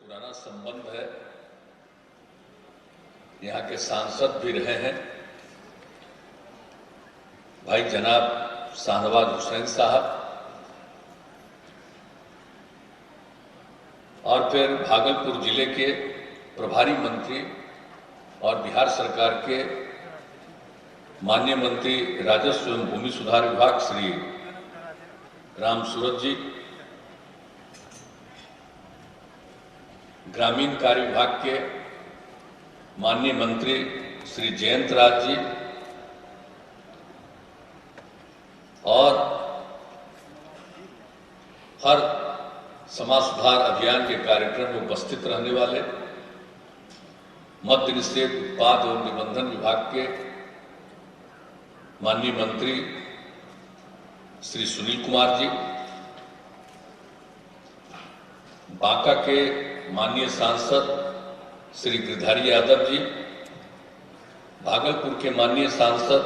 पुराना संबंध है। यहाँ के सांसद भी रहे हैं भाई जनाब शाहनवाज हुसैन साहब, और फिर भागलपुर जिले के प्रभारी मंत्री और बिहार सरकार के माननीय मंत्री राजस्व एवं भूमि सुधार विभाग श्री राम सूरत जी, ग्रामीण कार्य विभाग के माननीय मंत्री श्री जयंत राज जी और हर समाज सुधार अभियान के कार्यक्रम में उपस्थित रहने वाले मद्य निषेध उत्पाद एवं निबंधन विभाग के माननीय मंत्री श्री सुनील कुमार जी, बांका के माननीय सांसद श्री गिरधारी यादव जी, भागलपुर के माननीय सांसद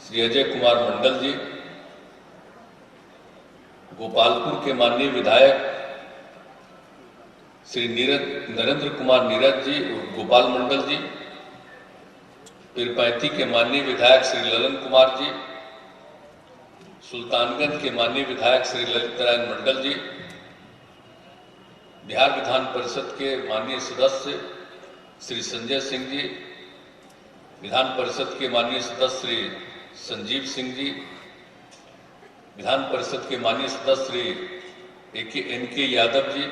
श्री अजय कुमार मंडल जी, गोपालपुर के माननीय विधायक श्री नरेंद्र कुमार नीरज जी गोपाल मंडल जी, पीरपैंती के माननीय विधायक श्री ललन कुमार जी, सुल्तानगंज के माननीय विधायक श्री ललित नारायण मंडल जी, बिहार विधान परिषद के माननीय सदस्य श्री संजय सिंह जी, विधान परिषद के माननीय सदस्य श्री संजीव सिंह जी, विधान परिषद के माननीय सदस्य श्री एन.के. यादव जी,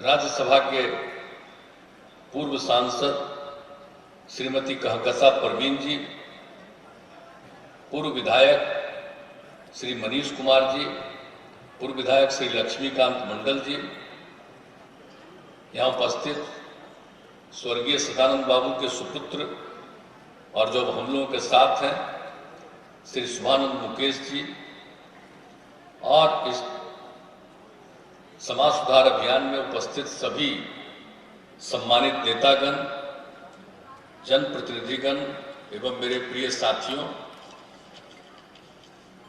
राज्यसभा के पूर्व सांसद श्रीमती कहकसा परवीन जी, पूर्व विधायक श्री मनीष कुमार जी, पूर्व विधायक श्री लक्ष्मीकांत मंडल जी, यहाँ उपस्थित स्वर्गीय सदानंद बाबू के सुपुत्र और जो हम लोगों के साथ हैं श्री शुभानंद मुकेश जी, और इस समाज सुधार अभियान में उपस्थित सभी सम्मानित नेतागण, जनप्रतिनिधिगण एवं मेरे प्रिय साथियों,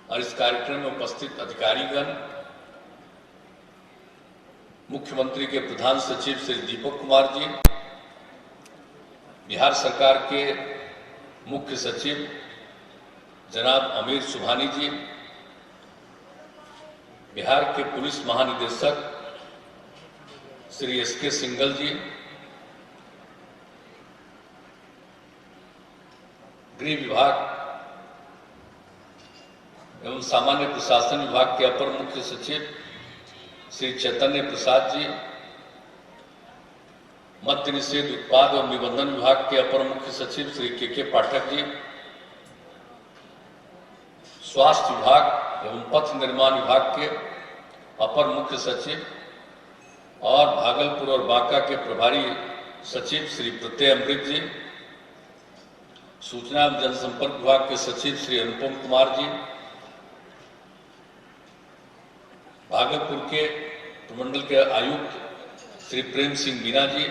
और इस कार्यक्रम में उपस्थित अधिकारीगण, मुख्यमंत्री के प्रधान सचिव श्री दीपक कुमार जी, बिहार सरकार के मुख्य सचिव जनाब अमीर सुभानी जी, बिहार के पुलिस महानिदेशक श्री एस.के. सिंघल जी, गृह विभाग एवं सामान्य प्रशासन विभाग के अपर मुख्य सचिव श्री चैतन्य प्रसाद जी, मद्य निषेध उत्पाद और निबंधन विभाग के अपर मुख्य सचिव श्री के पाठक जी, स्वास्थ्य विभाग एवं पथ निर्माण विभाग के अपर मुख्य सचिव और भागलपुर और बांका के प्रभारी सचिव श्री प्रत्यय अमृत जी, सूचना एवं जनसंपर्क विभाग के सचिव श्री अनुपम कुमार जी, भागलपुर के प्रमंडल के आयुक्त श्री प्रेम सिंह मीना जी,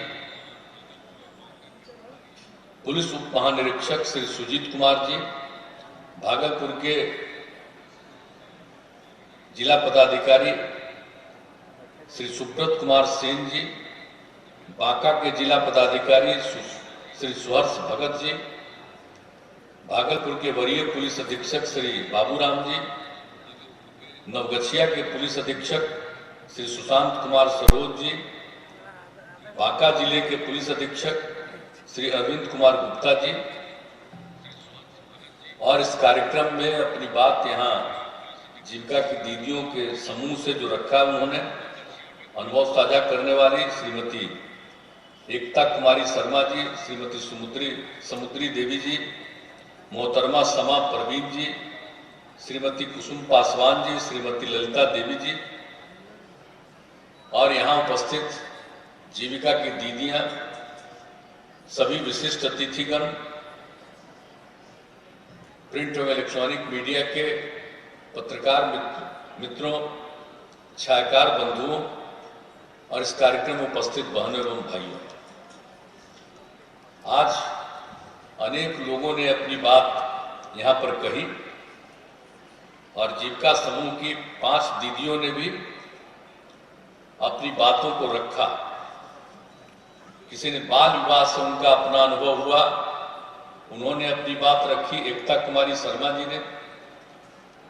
पुलिस उप महानिरीक्षक श्री सुजीत कुमार जी, भागलपुर के जिला पदाधिकारी श्री सुब्रत कुमार सेन जी, बांका के जिला पदाधिकारी श्री सुहर्ष भगत जी, भागलपुर के वरीय पुलिस अधीक्षक श्री बाबूराम जी, नवगछिया के पुलिस अधीक्षक श्री सुशांत कुमार सरोज जी, बांका जिले के पुलिस अधीक्षक श्री अरविंद कुमार गुप्ता जी, और इस कार्यक्रम में अपनी बात यहाँ जीविका की दीदियों के समूह से जो रखा उन्होंने अनुभव साझा करने वाली श्रीमती एकता कुमारी शर्मा जी, श्रीमती समुद्री देवी जी, मोहतरमा समा परवीन जी, श्रीमती कुसुम पासवान जी, श्रीमती ललिता देवी जी, और यहाँ उपस्थित जीविका की दीदियां, सभी विशिष्ट अतिथिगण, प्रिंट एवं इलेक्ट्रॉनिक मीडिया के पत्रकार मित्रों, छायाकार बंधुओं और इस कार्यक्रम में उपस्थित बहनों एवं भाइयों, आज अनेक लोगों ने अपनी बात यहाँ पर कही और जीविका समूह की 5 दीदियों ने भी अपनी बातों को रखा। किसी ने बाल विवाह से उनका अपना अनुभव हुआ, उन्होंने अपनी बात रखी, एकता कुमारी शर्मा जी ने।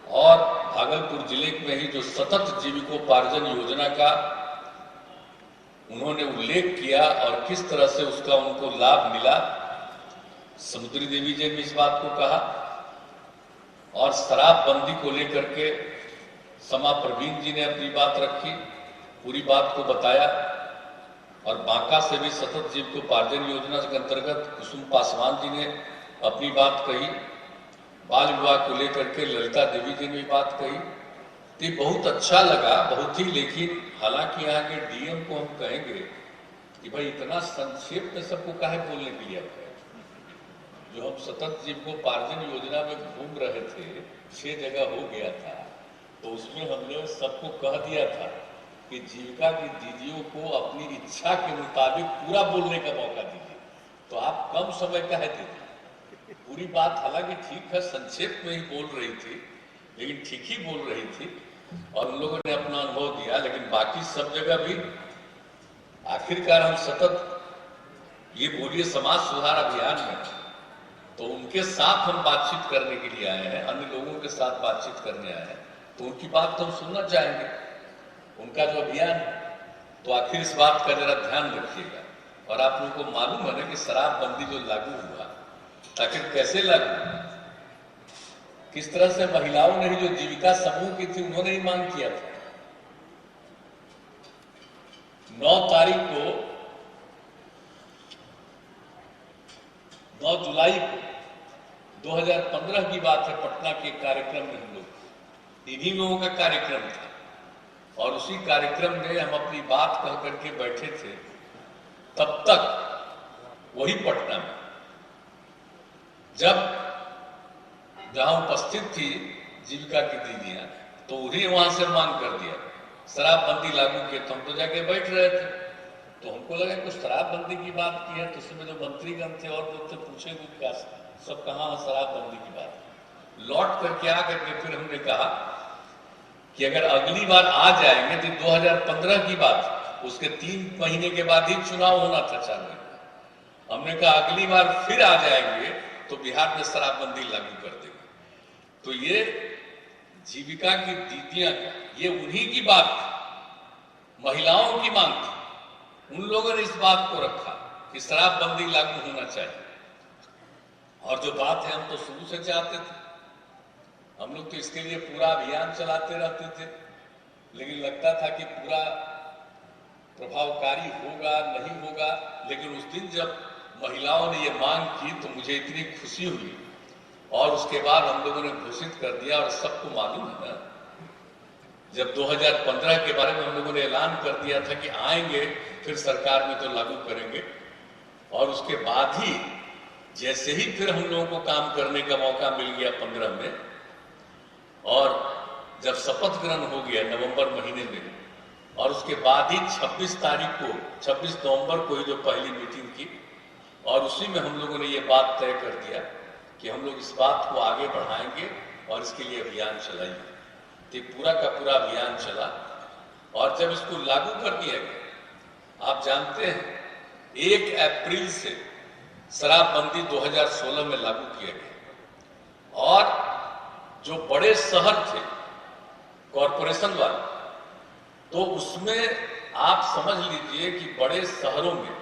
और भागलपुर जिले में ही जो सतत जीविकोपार्जन योजना का उन्होंने उल्लेख किया और किस तरह से उसका उनको लाभ मिला, समुद्री देवी जी ने इस बात को कहा। और शराबबंदी को लेकर के समा प्रवीण जी ने अपनी बात रखी, पूरी बात को बताया। और बांका से भी सतत जीविकोपार्जन योजना के अंतर्गत कुसुम पासवान जी ने अपनी बात कही। बाल विवाह को लेकर के ललिता देवी जी ने भी बात कही। तो ये बहुत अच्छा लगा, बहुत ही। लेकिन हालांकि यहाँ के डीएम को हम कहेंगे कि भाई इतना संक्षेप में सबको काहे बोलने के लिए है। जो हम सतत जीविकोपार्जन योजना में घूम रहे थे, 6 जगह हो गया था, तो उसमें हमने सबको कह दिया था कि जीविका की दीदियों को अपनी इच्छा के मुताबिक पूरा बोलने का मौका दीजिए। तो आप कम समय काहे देते? पूरी बात हालांकि ठीक है, संक्षेप में ही बोल रही थी, लेकिन ठीक ही बोल रही थी और उन लोगों ने अपना अनुभव दिया। लेकिन बाकी सब जगह भी आखिरकार हम सतत ये बोलिए समाज सुधार अभियान में, तो उनके साथ हम बातचीत करने के लिए आए हैं, अन्य लोगों के साथ बातचीत करने आए हैं, तो उनकी बात तो हम सुनना चाहेंगे, उनका जो अभियान है। तो आखिर इस बात का जरा ध्यान रखिएगा। और आप लोगों को मालूम है ना कि शराबबंदी जो लागू हुआ, आखिर कैसे लागू, किस तरह से महिलाओं ने ही जो जीविका समूह की थी उन्होंने ही मांग किया था। 9 तारीख को, 9 जुलाई को 2015 की बात है, पटना के कार्यक्रम में हम लोग, इन्हीं लोगों का कार्यक्रम था। और उसी कार्यक्रम में हम अपनी बात कह करके बैठे थे। तब तक वही पटना में जहां उपस्थित थी जीविका की दीदियां, तो उन्हें वहां से मांग कर दिया शराबबंदी लागू किए। तो हम तो जाके बैठ रहे थे, तो हमको लगा कुछ शराबबंदी की बात की है। तो उसमें जो मंत्रीगण थे और लोग थे, पूछेंगे क्या सब कहाँ शराबबंदी की बात। लौट करके आ करके फिर हमने कहा कि अगर अगली बार आ जाएंगे तो 2015 की बात, उसके 3 महीने के बाद ही चुनाव होना था 4 महीने। हमने कहा अगली बार फिर आ जाएंगे तो बिहार में शराबबंदी लागू कर देंगे। तो ये जीविका की दीदियां, ये उन्हीं की बात थी, महिलाओं की मांग थी। उन लोगों ने इस बात को रखा कि शराबबंदी लागू होना चाहिए। और जो बात है हम तो शुरू से चाहते थे, हम लोग तो इसके लिए पूरा अभियान चलाते रहते थे, लेकिन लगता था कि पूरा प्रभावकारी होगा नहीं होगा। लेकिन उस दिन जब महिलाओं ने ये मांग की तो मुझे इतनी खुशी हुई, और उसके बाद हम लोगों ने घोषित कर दिया। और सबको मालूम है ना, जब 2015 के बारे में हम लोगों ने ऐलान कर दिया था कि आएंगे फिर सरकार में तो लागू करेंगे, और उसके बाद ही जैसे ही फिर हम लोगों को काम करने का मौका मिल गया 15 में, और जब शपथ ग्रहण हो गया नवंबर महीने में, और उसके बाद ही 26 तारीख को, 26 नवंबर को ही जो पहली मीटिंग की, और उसी में हम लोगों ने ये बात तय कर दिया कि हम लोग इस बात को आगे बढ़ाएंगे और इसके लिए अभियान चलाएंगे। तो पूरा का पूरा अभियान चला। और जब इसको लागू कर दिया गया, आप जानते हैं 1 अप्रैल से शराबबंदी 2016 में लागू किया गया। और जो बड़े शहर थे कॉरपोरेशन वाले, तो उसमें आप समझ लीजिए कि बड़े शहरों में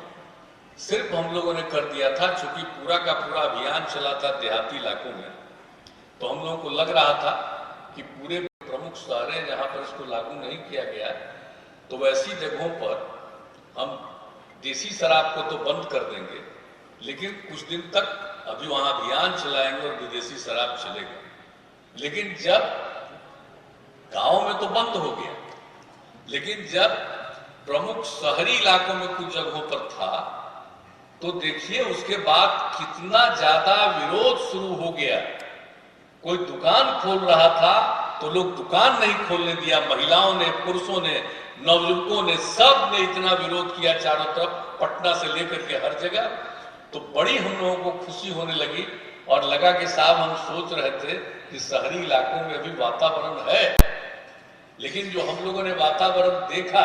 सिर्फ हम लोगों ने कर दिया था, चूंकि पूरा का पूरा अभियान चला था देहाती इलाकों में, तो हम लोगों को लग रहा था कि पूरे प्रमुख शहर हैं जहां पर इसको लागू नहीं किया गया, तो वैसी जगहों पर हम देसी शराब को तो बंद कर देंगे, लेकिन कुछ दिन तक अभी वहां अभियान चलाएंगे और विदेशी शराब चलेगा। लेकिन जब गांव में तो बंद हो गया, लेकिन जब प्रमुख शहरी इलाकों में कुछ जगहों पर था, तो देखिए उसके बाद कितना ज्यादा विरोध शुरू हो गया। कोई दुकान खोल रहा था तो लोग दुकान नहीं खोलने दिया, महिलाओं ने, पुरुषों ने, नवयुवकों ने, सब ने इतना विरोध किया चारों तरफ, पटना से लेकर के हर जगह। तो बड़ी हम लोगों को खुशी होने लगी और लगा कि साहब हम सोच रहे थे कि शहरी इलाकों में अभी वातावरण है, लेकिन जो हम लोगों ने वातावरण देखा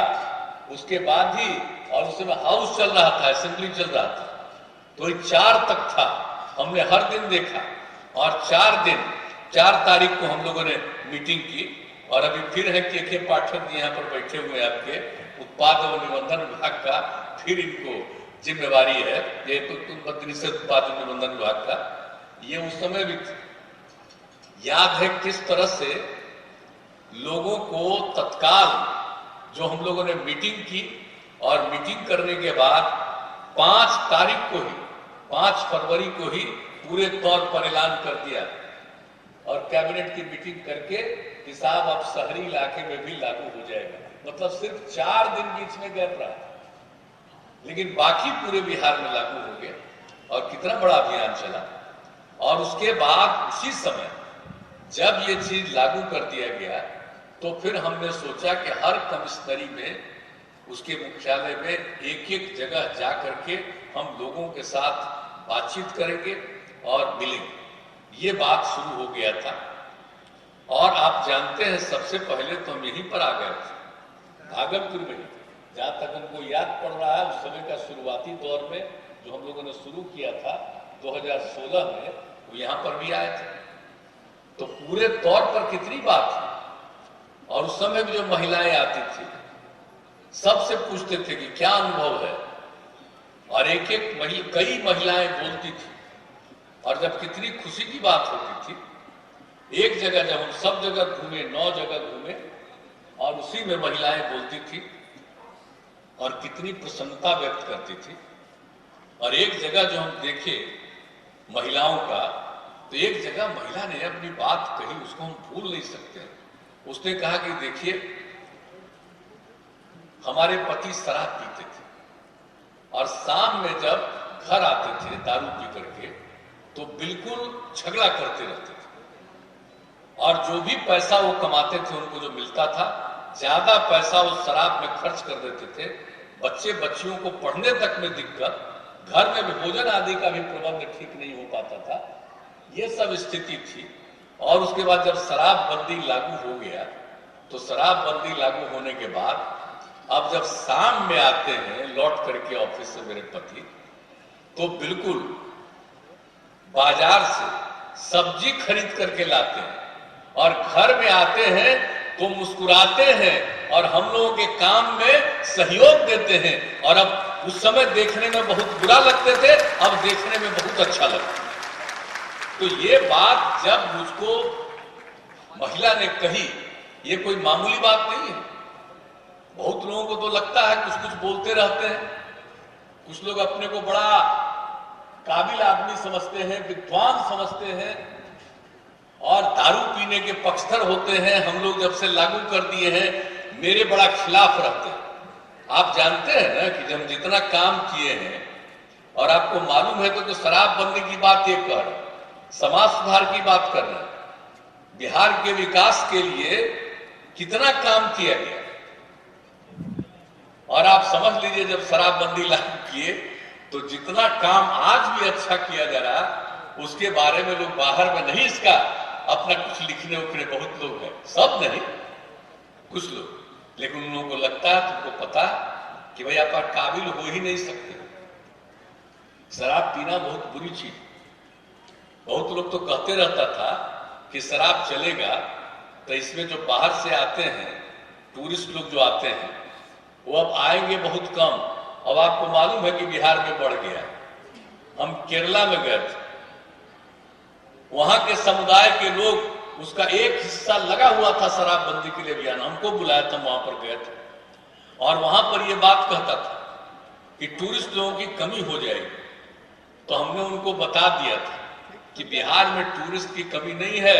उसके बाद ही, और उस समय हाउस चल रहा था, असेंबली चल रहा था, तो 4 तक था। हमने हर दिन देखा और 4 तारीख को हम लोगों ने मीटिंग की। और अभी फिर है के पाठक जी यहाँ पर बैठे हुए आपके उत्पाद एवं निबंधन विभाग का, फिर इनको जिम्मेवारी है, ये तो निषेध उत्पाद एवं निबंधन विभाग का। ये उस समय भी याद है किस तरह से लोगों को तत्काल जो हम लोगों ने मीटिंग की, और मीटिंग करने के बाद 5 तारीख को ही, 5 फरवरी को ही पूरे तौर पर ऐलान कर दिया और कैबिनेट की मीटिंग करके कि साहब अब शहरी इलाके में भी लागू हो जाएगा। मतलब सिर्फ 4 दिन बीच में गैप रहा, लेकिन बाकी पूरे बिहार में लागू हो गया और कितना बड़ा अभियान चला। और उसके बाद उसी समय जब ये चीज लागू कर दिया गया, तो फिर हमने सोचा कि हर कमिश्नरी में, उसके मुख्यालय में एक जगह जा करके हम लोगों के साथ बातचीत करेंगे और मिलेंगे। ये बात शुरू हो गया था। और आप जानते हैं सबसे पहले तो हम यहीं पर आ गए थे, भागलपुर में ही। जहां तक हमको याद पड़ रहा है, उस समय का शुरुआती दौर में जो हम लोगों ने शुरू किया था 2016 में, वो यहाँ पर भी आए थे। तो पूरे तौर पर कितनी बात थी। और उस समय भी जो महिलाएं आती थी, सबसे पूछते थे कि क्या अनुभव है, और कई महिलाएं बोलती थी। और जब कितनी खुशी की बात होती थी, एक जगह जब हम सब जगह घूमे, 9 जगह घूमे, और उसी में महिलाएं बोलती थी और कितनी प्रसन्नता व्यक्त करती थी। और एक जगह जो हम देखे महिलाओं का, तो एक जगह महिला ने अपनी बात कही, उसको हम भूल नहीं सकते। उसने कहा कि देखिए, हमारे पति शराब पीते थे और शाम में जब घर आते थे दारू पी करके, तो बिल्कुल झगड़ा करते रहते थे। और जो भी पैसा वो कमाते थे, उनको जो मिलता था, ज्यादा पैसा वो शराब में खर्च कर देते थे। बच्चे बच्चियों को पढ़ने तक में दिक्कत, घर में भी भोजन आदि का भी प्रबंध ठीक नहीं हो पाता था। ये सब स्थिति थी। और उसके बाद जब शराबबंदी लागू हो गया, तो शराबबंदी लागू होने के बाद अब जब शाम में आते हैं लौट करके ऑफिस से मेरे पति, तो बिल्कुल बाजार से सब्जी खरीद करके लाते हैं और घर में आते हैं तो मुस्कुराते हैं और हम लोगों के काम में सहयोग देते हैं। और अब उस समय देखने में बहुत बुरा लगते थे, अब देखने में बहुत अच्छा लगता है। तो ये बात जब मुझको महिला ने कही, ये कोई मामूली बात नहीं है। बहुत लोगों को तो लगता है कुछ कुछ बोलते रहते हैं, कुछ लोग अपने को बड़ा काबिल आदमी समझते हैं, विद्वान समझते हैं और दारू पीने के पक्षधर होते हैं। हम लोग जब से लागू कर दिए हैं, मेरे बड़ा खिलाफ रहते हैं। आप जानते हैं ना कि जब जितना काम किए हैं, और आपको मालूम है तो शराबबंदी की बात ये कर, समाज सुधार की बात कर रहे हैं, बिहार के विकास के लिए कितना काम किया गया। और आप समझ लीजिए जब शराबबंदी लागू किए, तो जितना काम आज भी अच्छा किया जा रहा, उसके बारे में लोग बाहर में नहीं इसका अपना कुछ लिखने उखने बहुत लोग हैं, सब नहीं, कुछ लोग, लेकिन उन लोगों को लगता है, तुमको पता कि भाई आप काबिल हो ही नहीं सकते। शराब पीना बहुत बुरी चीज। बहुत लोग तो कहते रहता था कि शराब चलेगा, तो इसमें जो बाहर से आते हैं टूरिस्ट लोग जो आते हैं, वो अब आएंगे बहुत कम। अब आपको मालूम है कि बिहार में बढ़ गया। हम केरला में गए थे, वहां के समुदाय के लोग, उसका एक हिस्सा लगा हुआ था शराबबंदी के लिए अभियान, हमको बुलाया था, वहां पर गए थे। और वहां पर यह बात कहता था कि टूरिस्ट लोगों की कमी हो जाएगी। तो हमने उनको बता दिया था कि बिहार में टूरिस्ट की कमी नहीं है,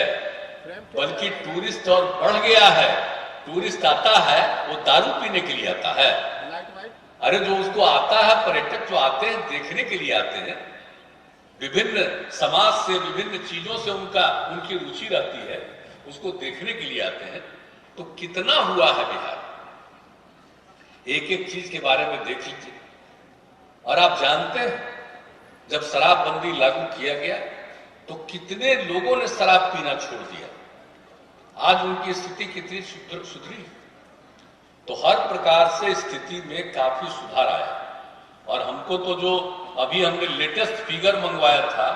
बल्कि टूरिस्ट और बढ़ गया है। टूरिस्ट आता है वो दारू पीने के लिए आता है। अरे जो उसको आता है, पर्यटक जो आते हैं देखने के लिए आते हैं, विभिन्न समाज से, विभिन्न चीजों से उनकी रुचि रहती है, उसको देखने के लिए आते हैं। तो कितना हुआ है बिहार, एक एक चीज के बारे में देख लीजिए। और आप जानते हैं जब शराबबंदी लागू किया गया, तो कितने लोगों ने शराब पीना छोड़ दिया। आज उनकी स्थिति कितनी सुधरी। तो हर प्रकार से स्थिति में काफी सुधार आया। और हमको तो जो अभी हमने लेटेस्ट फिगर मंगवाया था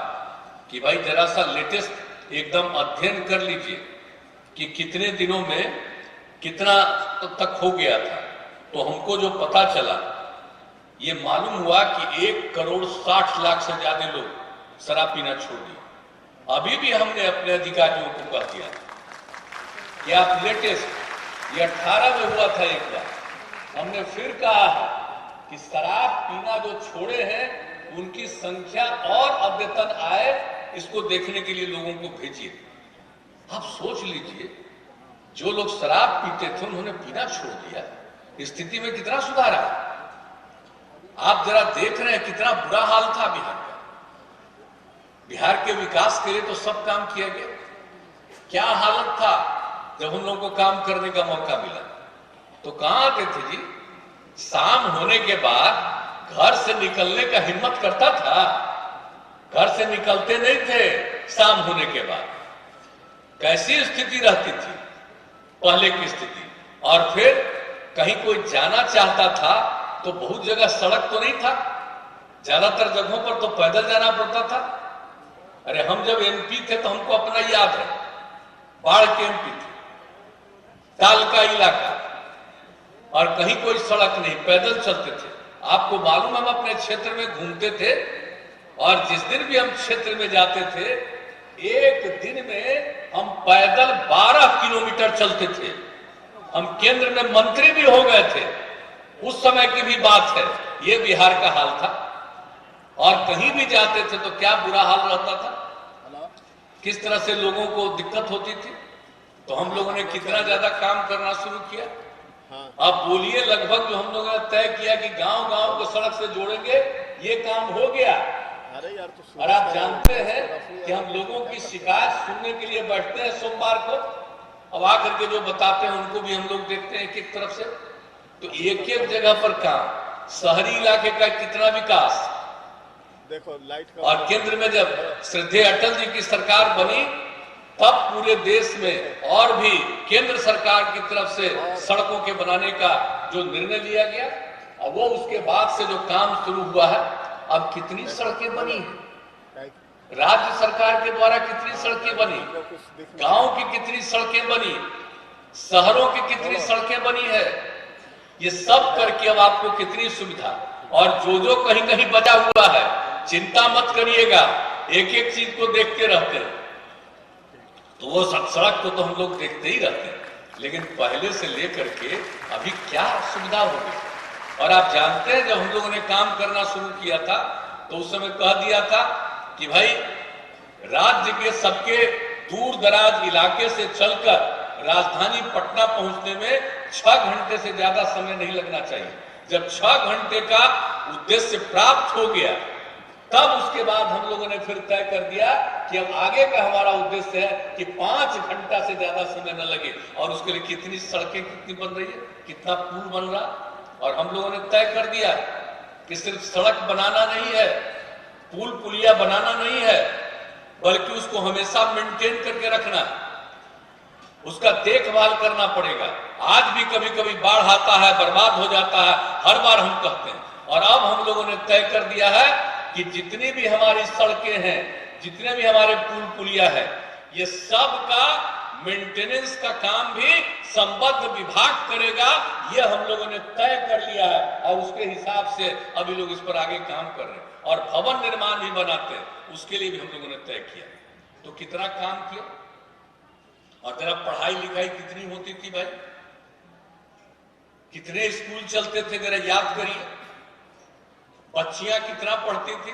कि भाई जरा सा लेटेस्ट एकदम अध्ययन कर लीजिए कि कितने दिनों में कितना तक हो गया था, तो हमको जो पता चला ये मालूम हुआ कि 1,60,00,000 से ज्यादा लोग शराब पीना छोड़ दिए। अभी भी हमने अपने अधिकारियों को कह दिया कि आप लेटेस्ट, ये 18 में हुआ था एक बार, हमने फिर कहा है कि शराब पीना जो छोड़े हैं उनकी संख्या और अद्यतन आए, इसको देखने के लिए लोगों को भेजिए। आप सोच लीजिए, जो लोग शराब पीते थे उन्होंने पीना छोड़ दिया, स्थिति में कितना सुधार आया। आप जरा देख रहे हैं कितना बुरा हाल था बिहार का। बिहार के विकास के लिए तो सब काम किया गया। क्या हालत था जब हम लोगों को काम करने का मौका मिला, तो कहां आते थे जी? शाम होने के बाद घर से निकलने का हिम्मत करता था? घर से निकलते नहीं थे शाम होने के बाद। कैसी स्थिति रहती थी पहले की स्थिति। और फिर कहीं कोई जाना चाहता था तो बहुत जगह सड़क तो नहीं था, ज्यादातर जगहों पर तो पैदल जाना पड़ता था। अरे हम जब एमपी थे तो हमको अपना याद है, बाढ़ के एमपी थे, ताल का इलाका, और कहीं कोई सड़क नहीं, पैदल चलते थे। आपको मालूम, हम अपने क्षेत्र में घूमते थे और जिस दिन भी हम क्षेत्र में जाते थे, एक दिन में हम पैदल 12 किलोमीटर चलते थे। हम केंद्र में मंत्री भी हो गए थे, उस समय की भी बात है। ये बिहार का हाल था। और कहीं भी जाते थे तो क्या बुरा हाल रहता था, किस तरह से लोगों को दिक्कत होती थी। तो हम लोगों ने कितना ज्यादा काम करना शुरू किया। अब बोलिए, लगभग जो हम लोगों ने तय किया कि गांव-गांव को सड़क से जोड़ेंगे, ये काम हो गया। और आप जानते हैं कि हम लोगों की शिकायत सुनने के लिए बैठते हैं सोमवार को, अब आकर के जो बताते हैं उनको भी हम लोग देखते हैं एक तरफ से। तो एक एक जगह पर काम, शहरी इलाके का कितना विकास। देखो लाइट का। और केंद्र में जब श्रद्धेय अटल जी की सरकार बनी, तब पूरे देश में और भी केंद्र सरकार की तरफ से सड़कों के बनाने का जो निर्णय लिया गया, और वो उसके बाद से जो काम शुरू हुआ है, अब कितनी सड़कें बनी हैं, राज्य सरकार के द्वारा कितनी सड़कें बनी, गांव की कितनी सड़कें बनी, शहरों की कितनी सड़कें बनी है। ये सब करके अब आपको कितनी सुविधा। और जो कहीं कहीं बचा हुआ है, चिंता मत करिएगा, एक एक चीज को देखते रहते हैं। तो वो सड़क को तो हम लोग देखते ही रहते हैं, लेकिन पहले से लेकर के अभी क्या सुविधा हो गई। और आप जानते हैं, जब हम लोगों ने काम करना शुरू किया था तो उस समय कह दिया था कि भाई राज्य के सबके दूर दराज इलाके से चलकर राजधानी पटना पहुंचने में 6 घंटे से ज्यादा समय नहीं लगना चाहिए। जब 6 घंटे का उद्देश्य प्राप्त हो गया, तब उसके बाद हम लोगों ने फिर तय कर दिया कि अब आगे का हमारा उद्देश्य है कि 5 घंटा से ज्यादा समय न लगे। और उसके लिए कितनी सड़कें कितनी बन रही है, कितना पुल बन रहा। और हम लोगों ने तय कर दिया कि सिर्फ सड़क बनाना नहीं है, पुल पुलिया बनाना नहीं है, बल्कि उसको हमेशा मेंटेन करके रखना, उसका देखभाल करना पड़ेगा। आज भी कभी कभी बाढ़ आता है, बर्बाद हो जाता है, हर बार हम कहते हैं। और अब हम लोगों ने तय कर दिया है कि जितनी भी हमारी सड़कें हैं, जितने भी हमारे पुल पुलिया है, ये सब का मेंटेनेंस का काम भी संबद्ध विभाग करेगा। ये हम लोगों ने तय कर लिया है और उसके हिसाब से अभी लोग इस पर आगे काम कर रहे हैं। और भवन निर्माण भी बनाते हैं, उसके लिए भी हम लोगों ने तय किया। तो कितना काम किया। और जरा पढ़ाई लिखाई कितनी होती थी भाई, कितने स्कूल चलते थे, जरा याद करिए। बच्चियां कितना पढ़ती थी,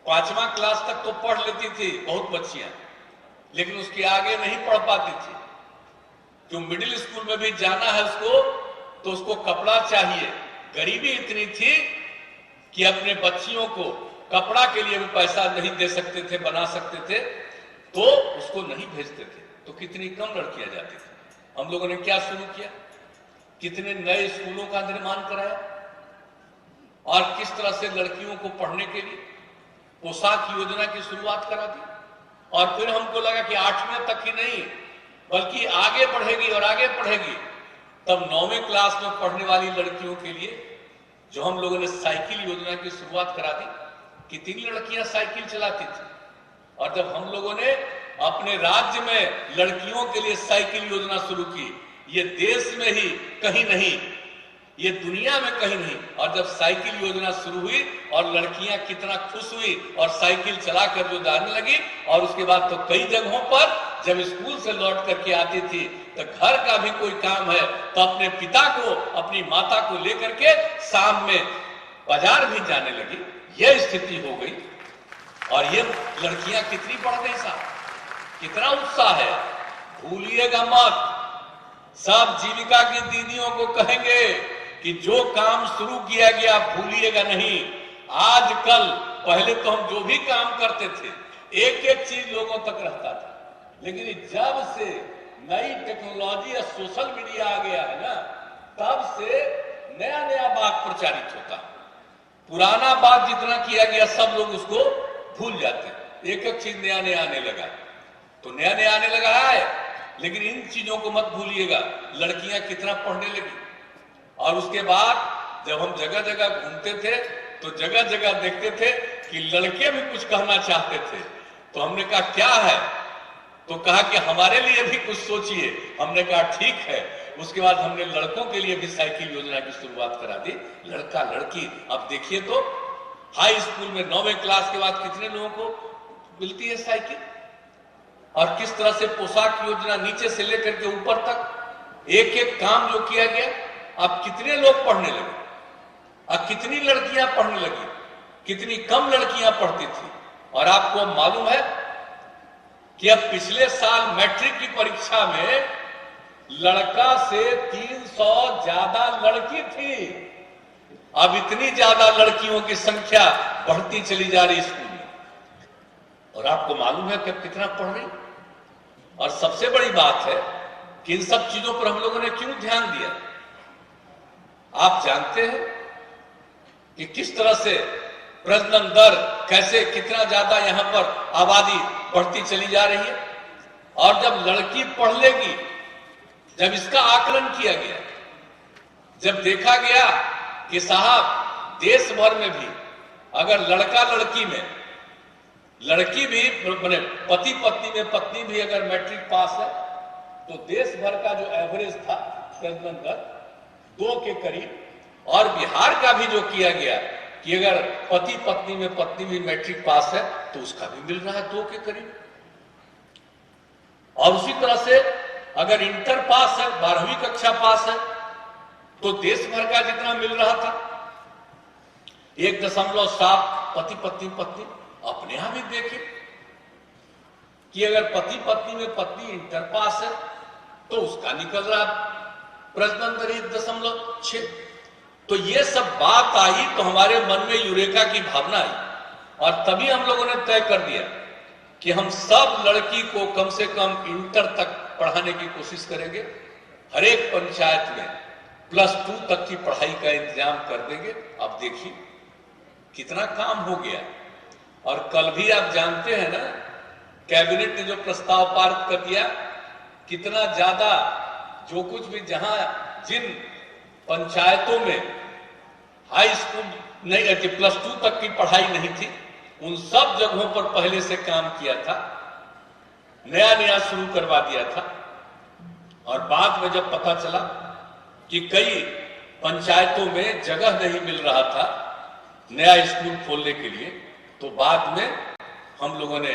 5वां क्लास तक तो पढ़ लेती थी बहुत बच्चियां, लेकिन उसके आगे नहीं पढ़ पाती थी। जो मिडिल स्कूल में भी जाना है उसको, तो उसको कपड़ा चाहिए। गरीबी इतनी थी कि अपने बच्चियों को कपड़ा के लिए भी पैसा नहीं दे सकते थे, बना सकते थे, तो उसको नहीं भेजते थे। तो कितनी कम लड़कियां जाती थी। हम लोगों ने क्या शुरू किया, कितने नए स्कूलों का निर्माण कराया, और किस तरह से लड़कियों को पढ़ने के लिए पोशाक योजना की शुरुआत करा दी। और फिर हमको लगा कि 8वें तक ही नहीं, बल्कि आगे बढ़ेगी और आगे बढ़ेगी। तब 9वीं क्लास में पढ़ने वाली लड़कियों के लिए जो हम लोगों ने साइकिल योजना की शुरुआत करा दी, कितनी लड़कियां साइकिल चलाती थी। और जब हम लोगों ने अपने राज्य में लड़कियों के लिए साइकिल योजना शुरू की, ये देश में ही कहीं नहीं, ये दुनिया में कहीं नहीं। और जब साइकिल योजना शुरू हुई और लड़कियां कितना खुश हुई और साइकिल चलाकर जो जाने लगी, और उसके बाद तो कई जगहों पर जब स्कूल से लौट करके आती थी तो घर का भी कोई काम है तो अपने पिता को, अपनी माता को लेकर के शाम में बाजार भी जाने लगी। यह स्थिति हो गई। और ये लड़कियां कितनी बढ़ गई साहब, कितना उत्साह है। भूलिएगा मत, सब जीविका की दीदियों को कहेंगे कि जो काम शुरू किया गया भूलिएगा नहीं। आजकल पहले तो हम जो भी काम करते थे एक एक चीज लोगों तक रहता था, लेकिन जब से नई टेक्नोलॉजी या सोशल मीडिया आ गया है ना, तब से नया नया बात प्रचारित होता है। पुराना बात जितना किया गया सब लोग उसको भूल जाते हैं। एक एक चीज नया नया आने लगा, तो नया नया आने लगा है। लेकिन इन चीजों को मत भूलिएगा, लड़कियां कितना पढ़ने लगी। और उसके बाद जब हम जगह जगह घूमते थे तो जगह जगह देखते थे कि लड़के भी कुछ कहना चाहते थे। तो हमने कहा क्या है, तो कहा कि हमारे लिए भी कुछ सोचिए। हमने कहा ठीक है। उसके बाद हमने लड़कों के लिए भी साइकिल योजना की शुरुआत करा दी। लड़का लड़की, अब देखिए तो हाई स्कूल में 9वीं क्लास के बाद कितने लोगों को मिलती है साइकिल, और किस तरह से पोशाक योजना नीचे से लेकर के ऊपर तक एक एक काम जो किया गया। अब कितने लोग पढ़ने लगे, अब कितनी लड़कियां पढ़ने लगी, कितनी कम लड़कियां पढ़ती थी। और आपको मालूम है कि अब पिछले साल मैट्रिक की परीक्षा में लड़का से 300 ज्यादा लड़की थी। अब इतनी ज्यादा लड़कियों की संख्या बढ़ती चली जा रही स्कूल में। और आपको मालूम है कि अब कितना पढ़ रही। और सबसे बड़ी बात है कि इन सब चीजों पर हम लोगों ने क्यों ध्यान दिया। आप जानते हैं कि किस तरह से प्रजनन दर, कैसे कितना ज्यादा यहां पर आबादी बढ़ती चली जा रही है। और जब लड़की पढ़ लेगी, जब इसका आकलन किया गया, जब देखा गया कि साहब देश भर में भी अगर लड़का लड़की में, लड़की भी पति पत्नी में पत्नी भी अगर मैट्रिक पास है तो देश भर का जो एवरेज था प्रजनन दर 2 के करीब। और बिहार का भी जो किया गया कि अगर पति पत्नी में पत्नी भी मैट्रिक पास है तो उसका भी मिल रहा है 2 के करीब। और उसी तरह से अगर इंटर पास है, 12वीं कक्षा पास है, तो देश भर का जितना मिल रहा था 1.7 पति पत्नी पत्नी। अपने यहां भी देखें कि अगर पति पत्नी में पत्नी इंटर पास है तो उसका निकल रहा प्रजनन दर 1.6। तो ये सब बात आई तो हमारे मन में यूरेका की भावना आई। और तभी हम लोगों ने तय कर दिया कि हम सब लड़की को कम से कम इंटर तक पढ़ाने की कोशिश करेंगे। हर एक पंचायत में +2 तक की पढ़ाई का इंतजाम कर देंगे। अब देखिए कितना काम हो गया। और कल भी आप जानते हैं ना, कैबिनेट ने जो प्रस्ताव पारित कर दिया, कितना ज्यादा जो कुछ भी जहां जिन पंचायतों में हाई स्कूल नहीं, +2 तक की पढ़ाई नहीं थी, उन सब जगहों पर पहले से काम किया था, नया नया शुरू करवा दिया था। और बाद में जब पता चला कि कई पंचायतों में जगह नहीं मिल रहा था नया स्कूल खोलने के लिए, तो बाद में हम लोगों ने